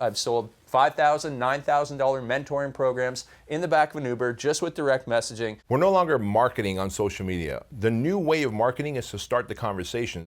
I've sold $5,000, $9,000 mentoring programs in the back of an Uber just with direct messaging. We're no longer marketing on social media. The new way of marketing is to start the conversation.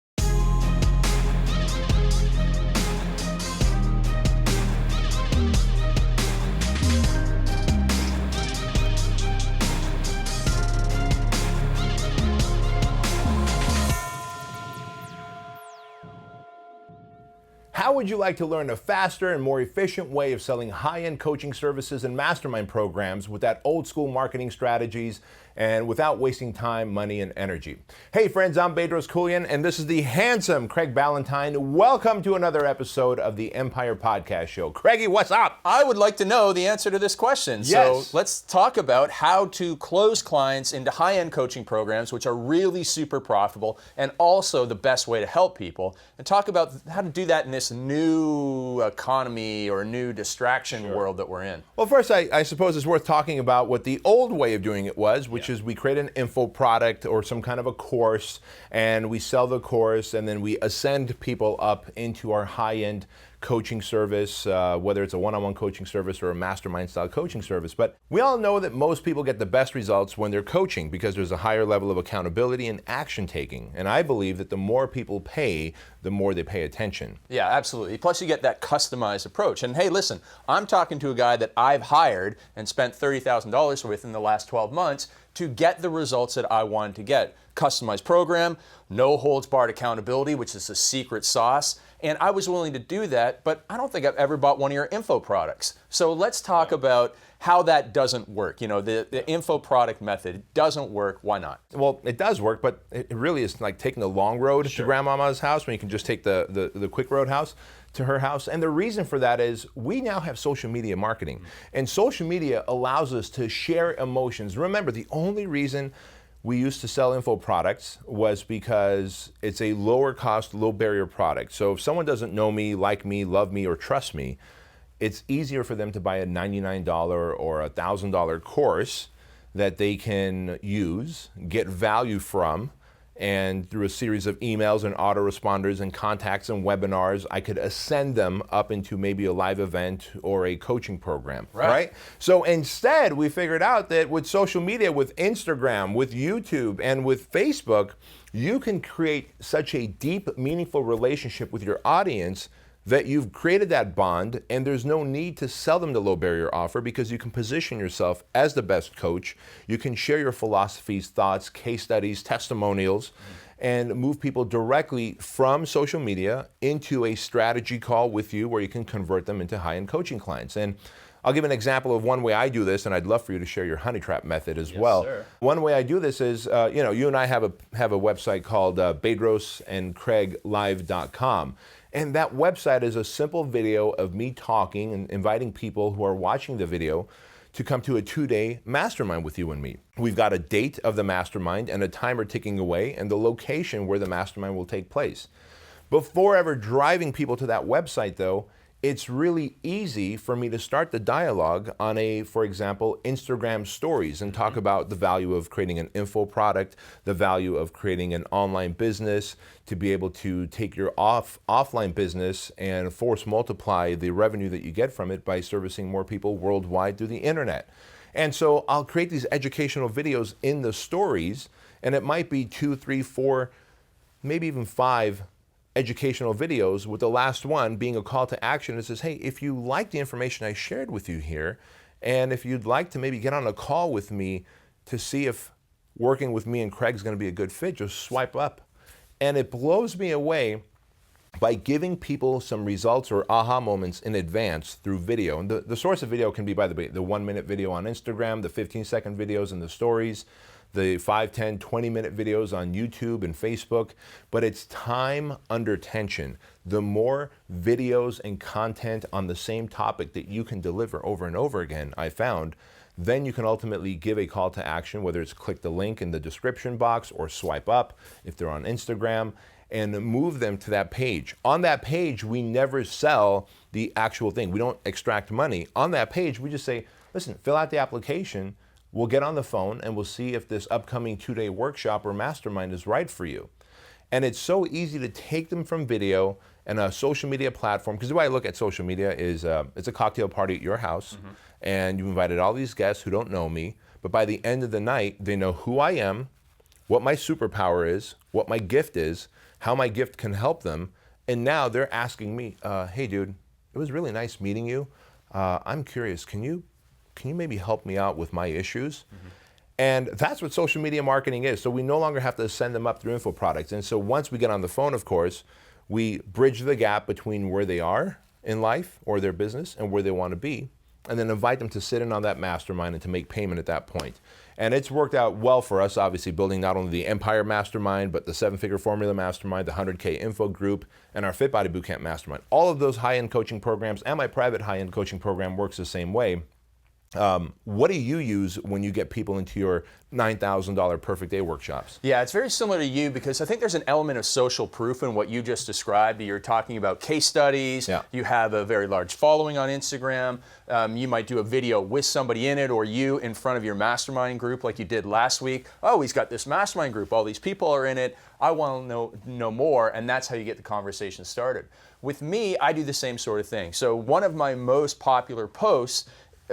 How would you like to learn a faster and more efficient way of selling high-end coaching services and mastermind programs with that old school marketing strategies and without wasting time, money, and energy? Hey friends, I'm Bedros Keuilian, and this is the handsome Craig Ballantyne. Welcome to another episode of the Empire Podcast Show. Craigie, what's up? I would like to know the answer to this question. Yes. So let's talk about how to close clients into high-end coaching programs, which are really super profitable and also the best way to help people, and talk about how to do that in this new economy or new distraction world that we're in. Well, first, I suppose it's worth talking about what the old way of doing it was, which is we create an info product or some kind of a course, and we sell the course, and then we ascend people up into our high-end coaching service, whether it's a one-on-one coaching service or a mastermind style coaching service. But we all know that most people get the best results when they're coaching because there's a higher level of accountability and action taking. And I believe that the more people pay, the more they pay attention. Yeah, absolutely. Plus you get that customized approach. And hey, listen, I'm talking to a guy that I've hired and spent $30,000 with in the last 12 months to get the results that I wanted to get. Customized program, no holds barred accountability, which is the secret sauce. And I was willing to do that, but I don't think I've ever bought one of your info products. So let's talk about how that doesn't work. You know, the info product method doesn't work. Why not? Well, it does work, but it really is like taking the long road to grandmama's house when you can just take the quick road house to her house. And the reason for that is we now have social media marketing. And social media allows us to share emotions. Remember, the only reason we used to sell info products was because it's a lower cost, low barrier product. So if someone doesn't know me, like me, love me, or trust me, it's easier for them to buy a $99 or a $1,000 course that they can use, get value from, and through a series of emails and autoresponders and contacts and webinars, I could ascend them up into maybe a live event or a coaching program, right? So instead, we figured out that with social media, with Instagram, with YouTube, and with Facebook, you can create such a deep, meaningful relationship with your audience that you've created that bond, and there's no need to sell them the low barrier offer because you can position yourself as the best coach. You can share your philosophies, thoughts, case studies, testimonials, and move people directly from social media into a strategy call with you where you can convert them into high-end coaching clients. And I'll give an example of one way I do this, and I'd love for you to share your honey trap method as well. Sir. One way I do this is, you and I have a website called bedrosandcraiglive.com. And that website is a simple video of me talking and inviting people who are watching the video to come to a 2-day mastermind with you and me. We've got a date of the mastermind and a timer ticking away and the location where the mastermind will take place. Before ever driving people to that website though, it's really easy for me to start the dialogue on for example, Instagram stories and talk about the value of creating an info product, the value of creating an online business, to be able to take your offline business and force multiply the revenue that you get from it by servicing more people worldwide through the internet. And so I'll create these educational videos in the stories, and it might be 2, 3, 4, maybe even 5 educational videos, with the last one being a call to action that says, hey, if you like the information I shared with you here, and if you'd like to maybe get on a call with me to see if working with me and Craig's going to be a good fit, just swipe up. And it blows me away by giving people some results or aha moments in advance through video. And the source of video can be, by the way, the 1-minute video on Instagram, the 15-second videos in the stories, the 5, 10, 20-minute videos on YouTube and Facebook, but it's time under tension. The more videos and content on the same topic that you can deliver over and over again, I found, then you can ultimately give a call to action, whether it's click the link in the description box or swipe up if they're on Instagram, and move them to that page. On that page, we never sell the actual thing. We don't extract money. On that page, we just say, listen, fill out the application. We'll get on the phone and we'll see if this upcoming 2-day workshop or mastermind is right for you. And it's so easy to take them from video and a social media platform. Because the way I look at social media is it's a cocktail party at your house, and you've invited all these guests who don't know me, but by the end of the night, they know who I am, what my superpower is, what my gift is, how my gift can help them, and now they're asking me, hey dude, it was really nice meeting you. I'm curious, can you maybe help me out with my issues? And that's what social media marketing is. So we no longer have to send them up through info products. And so once we get on the phone, of course, we bridge the gap between where they are in life or their business and where they want to be, and then invite them to sit in on that mastermind and to make payment at that point. And it's worked out well for us, obviously, building not only the Empire Mastermind, but the 7-Figure Formula Mastermind, the 100K Info Group, and our Fit Body Bootcamp Mastermind. All of those high-end coaching programs and my private high-end coaching program works the same way. What do you use when you get people into your $9,000 perfect day workshops? Yeah, it's very similar to you because I think there's an element of social proof in what you just described. You're talking about case studies. Yeah. You have a very large following on Instagram. You might do a video with somebody in it or you in front of your mastermind group like you did last week. Oh, he's got this mastermind group. All these people are in it. I want to know more, and that's how you get the conversation started. With me, I do the same sort of thing. So one of my most popular posts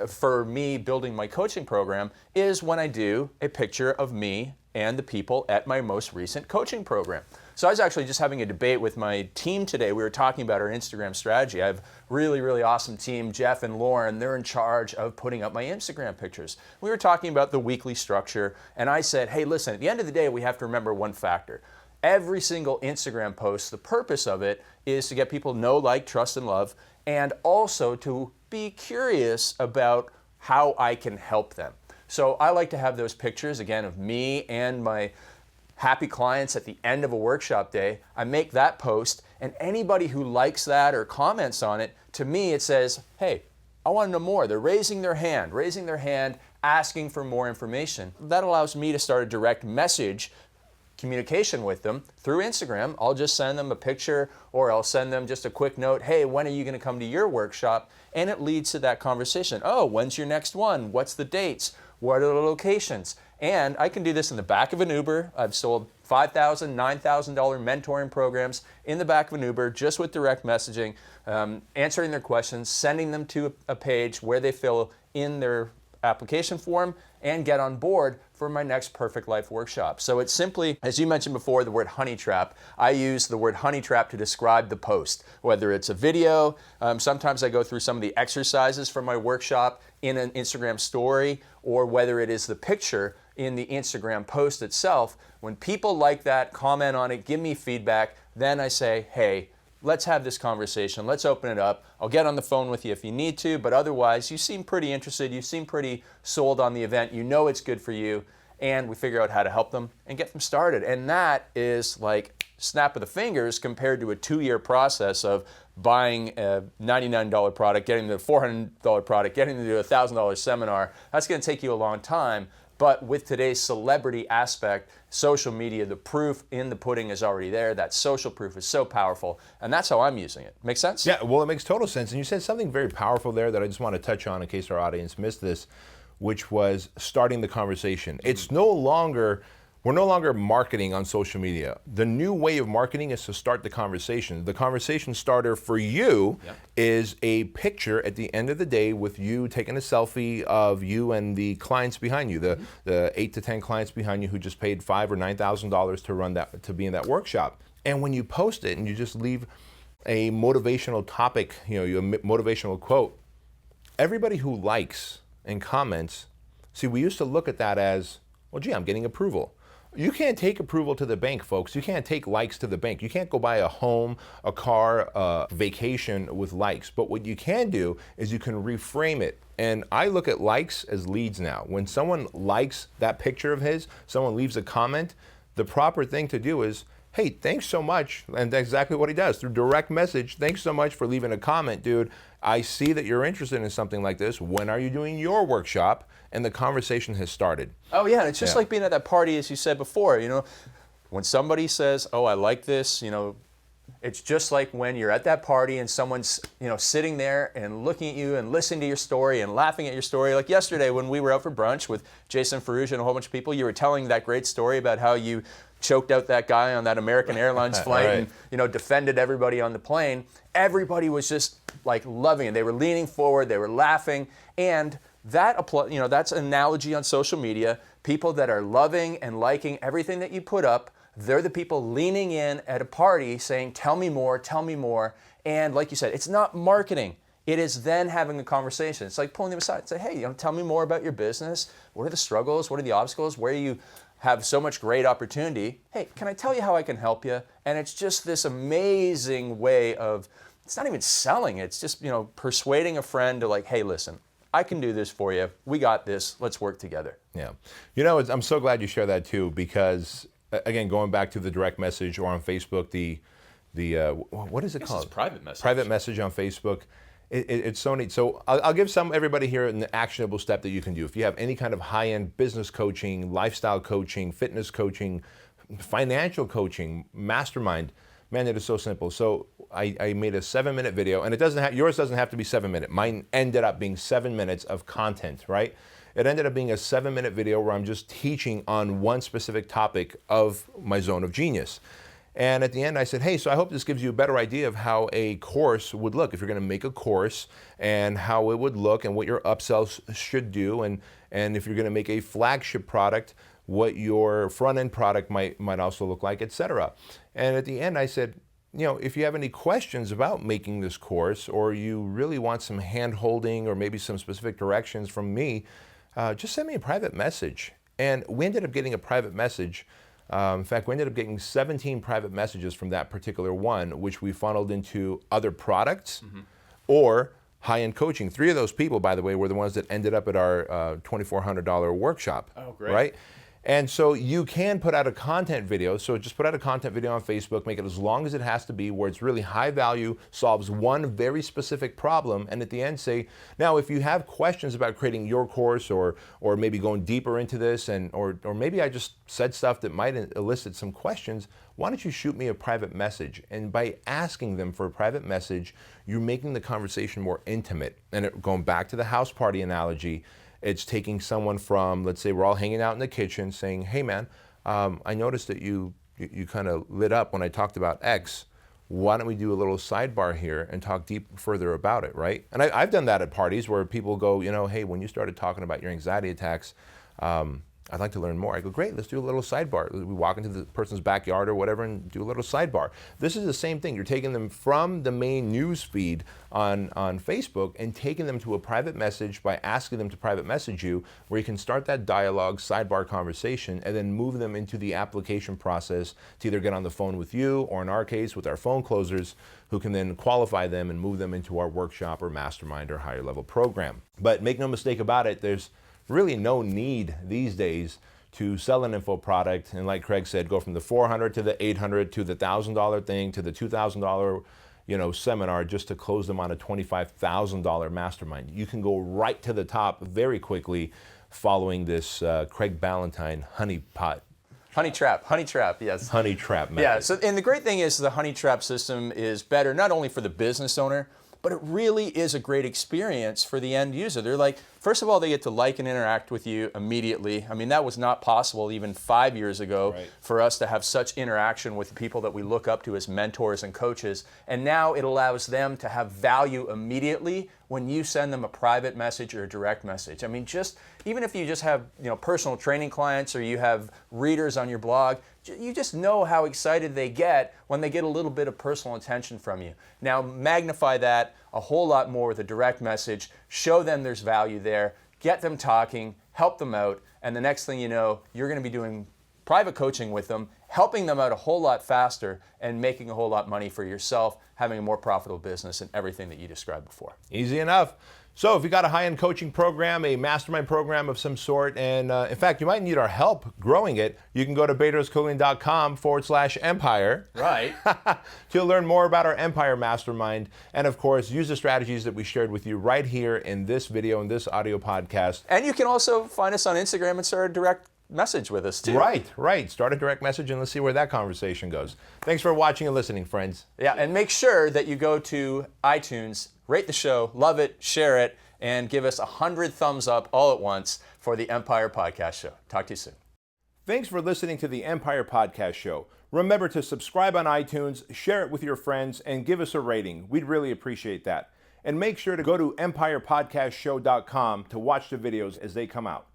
for me building my coaching program is when I do a picture of me and the people at my most recent coaching program. So I was actually just having a debate with my team today. We were talking about our Instagram strategy. I have a really, really awesome team, Jeff and Lauren. They're in charge of putting up my Instagram pictures. We were talking about the weekly structure, and I said, hey, listen, at the end of the day, we have to remember one factor. Every single Instagram post, the purpose of it is to get people to know, like, trust, and love, and also to be curious about how I can help them. So I like to have those pictures, again, of me and my happy clients at the end of a workshop day. I make that post, and anybody who likes that or comments on it, to me it says, hey, I want to know more. They're raising their hand, asking for more information. That allows me to start a direct message communication with them through Instagram. I'll just send them a picture or I'll send them just a quick note, hey, when are you going to come to your workshop? And it leads to that conversation. Oh, when's your next one? What's the dates? What are the locations? And I can do this in the back of an Uber. I've sold $5,000, $9,000 mentoring programs in the back of an Uber just with direct messaging, answering their questions, sending them to a page where they fill in their application form and get on board for my next Perfect Life workshop. So it's simply, as you mentioned before, the word honey trap. I use the word honey trap to describe the post, whether it's a video. Sometimes I go through some of the exercises from my workshop in an Instagram story, or whether it is the picture in the Instagram post itself. When people like that, comment on it, give me feedback, then I say, hey, let's have this conversation. Let's open it up. I'll get on the phone with you if you need to, but otherwise, you seem pretty interested. You seem pretty sold on the event. You know it's good for you, and we figure out how to help them and get them started. And that is like snap of the fingers compared to a 2-year process of buying a $99 product, getting the $400 product, getting to do a $1,000 seminar. That's going to take you a long time. But with today's celebrity aspect, social media, the proof in the pudding is already there. That social proof is so powerful, and that's how I'm using it. Make sense? Yeah, well, it makes total sense. And you said something very powerful there that I just want to touch on in case our audience missed this, which was starting the conversation. It's no longer, we're no longer marketing on social media. The new way of marketing is to start the conversation. The conversation starter for you is a picture at the end of the day with you taking a selfie of you and the clients behind you, the 8 to 10 clients behind you who just paid $5,000 or $9,000 to run that, to be in that workshop. And when you post it and you just leave a motivational topic, a motivational quote, everybody who likes and comments, see, we used to look at that as, well, gee, I'm getting approval. You can't take approval to the bank, folks. You can't take likes to the bank. You can't go buy a home, a car, a vacation with likes. But what you can do is you can reframe it. And I look at likes as leads now. When someone likes that picture of his, someone leaves a comment, the proper thing to do is, hey, thanks so much. And that's exactly what he does through direct message. Thanks so much for leaving a comment, dude. I see that you're interested in something like this. When are you doing your workshop? And the conversation has started. Oh yeah, and it's just like being at that party, as you said before, when somebody says, oh, I like this, It's just like when you're at that party and someone's, sitting there and looking at you and listening to your story and laughing at your story. Like yesterday when we were out for brunch with Jason Ferrugia and a whole bunch of people, you were telling that great story about how you choked out that guy on that American Airlines flight Right. and, defended everybody on the plane. Everybody was just like loving it. They were leaning forward, they were laughing, and that's an analogy on social media. People that are loving and liking everything that you put up, they're the people leaning in at a party saying, tell me more, tell me more. And like you said, it's not marketing. It is then having a conversation. It's like pulling them aside and say, hey, tell me more about your business. What are the struggles? What are the obstacles? Where you have so much great opportunity? Hey, can I tell you how I can help you? And it's just this amazing way of, it's not even selling. It's just, persuading a friend to like, hey, listen, I can do this for you. We got this. Let's work together. Yeah. I'm so glad you share that too, because again, going back to the direct message or on Facebook, the what is it called? It's private message. Private message on Facebook. It's so neat. So I'll give everybody here an actionable step that you can do. If you have any kind of high-end business coaching, lifestyle coaching, fitness coaching, financial coaching, mastermind, man, it is so simple. So I made a 7-minute video, and yours doesn't have to be 7 minutes. Mine ended up being 7 minutes of content, right? It ended up being a 7-minute video where I'm just teaching on one specific topic of my zone of genius. And at the end I said, hey, so I hope this gives you a better idea of how a course would look. If you're gonna make a course, and how it would look and what your upsells should do, and if you're gonna make a flagship product, what your front-end product might also look like, etc. And at the end I said, if you have any questions about making this course, or you really want some hand-holding or maybe some specific directions from me, just send me a private message. And we ended up getting a private message. In fact, we ended up getting 17 private messages from that particular one, which we funneled into other products or high-end coaching. 3 of those people, by the way, were the ones that ended up at our $2,400 workshop. Oh, great. Right? And so you can put out a content video. So just put out a content video on Facebook, make it as long as it has to be, where it's really high value, solves one very specific problem, and at the end say, now if you have questions about creating your course, or maybe going deeper into this, or maybe I just said stuff that might elicit some questions, why don't you shoot me a private message? And by asking them for a private message, you're making the conversation more intimate. And going back to the house party analogy, it's taking someone from, let's say we're all hanging out in the kitchen saying, hey man, I noticed that you kind of lit up when I talked about X. Why don't we do a little sidebar here and talk further about it, right? And I've done that at parties where people go, hey, when you started talking about your anxiety attacks, I'd like to learn more. I go, great, let's do a little sidebar. We walk into the person's backyard or whatever and do a little sidebar. This is the same thing. You're taking them from the main news feed on Facebook and taking them to a private message by asking them to private message you, where you can start that dialogue, sidebar conversation, and then move them into the application process to either get on the phone with you, or in our case, with our phone closers, who can then qualify them and move them into our workshop or mastermind or higher level program. But make no mistake about it, there's really no need these days to sell an info product and, like Craig said, go from the $400 to the $800 to the $1,000 thing to the $2,000 seminar just to close them on a $25,000 mastermind. You can go right to the top very quickly following this Craig Ballantyne honey trap, yes. Honey trap method. Yeah, so, and the great thing is the honey trap system is better not only for the business owner, but it really is a great experience for the end user. They're like, first of all, they get to like and interact with you immediately. I mean, that was not possible even 5 years ago for us to have such interaction with people that we look up to as mentors and coaches. And now it allows them to have value immediately when you send them a private message or a direct message. I mean, even if you just have personal training clients, or you have readers on your blog, you just know how excited they get when they get a little bit of personal attention from you. Now magnify that a whole lot more with a direct message, show them there's value there, get them talking, help them out, and the next thing you know, you're going to be doing private coaching with them, helping them out a whole lot faster and making a whole lot of money for yourself, having a more profitable business, and everything that you described before. Easy enough. So if you got a high-end coaching program, a mastermind program of some sort, and in fact, you might need our help growing it, you can go to bedroskeuilian.com/empire. Right. To learn more about our Empire Mastermind, and of course, use the strategies that we shared with you right here in this video, in this audio podcast. And you can also find us on Instagram and start a direct message with us too. Right. Start a direct message and let's see where that conversation goes. Thanks for watching and listening, friends. Yeah, and make sure that you go to iTunes, rate the show, love it, share it, and give us 100 thumbs up all at once for the Empire Podcast Show. Talk to you soon. Thanks for listening to the Empire Podcast Show. Remember to subscribe on iTunes, share it with your friends, and give us a rating. We'd really appreciate that. And make sure to go to empirepodcastshow.com to watch the videos as they come out.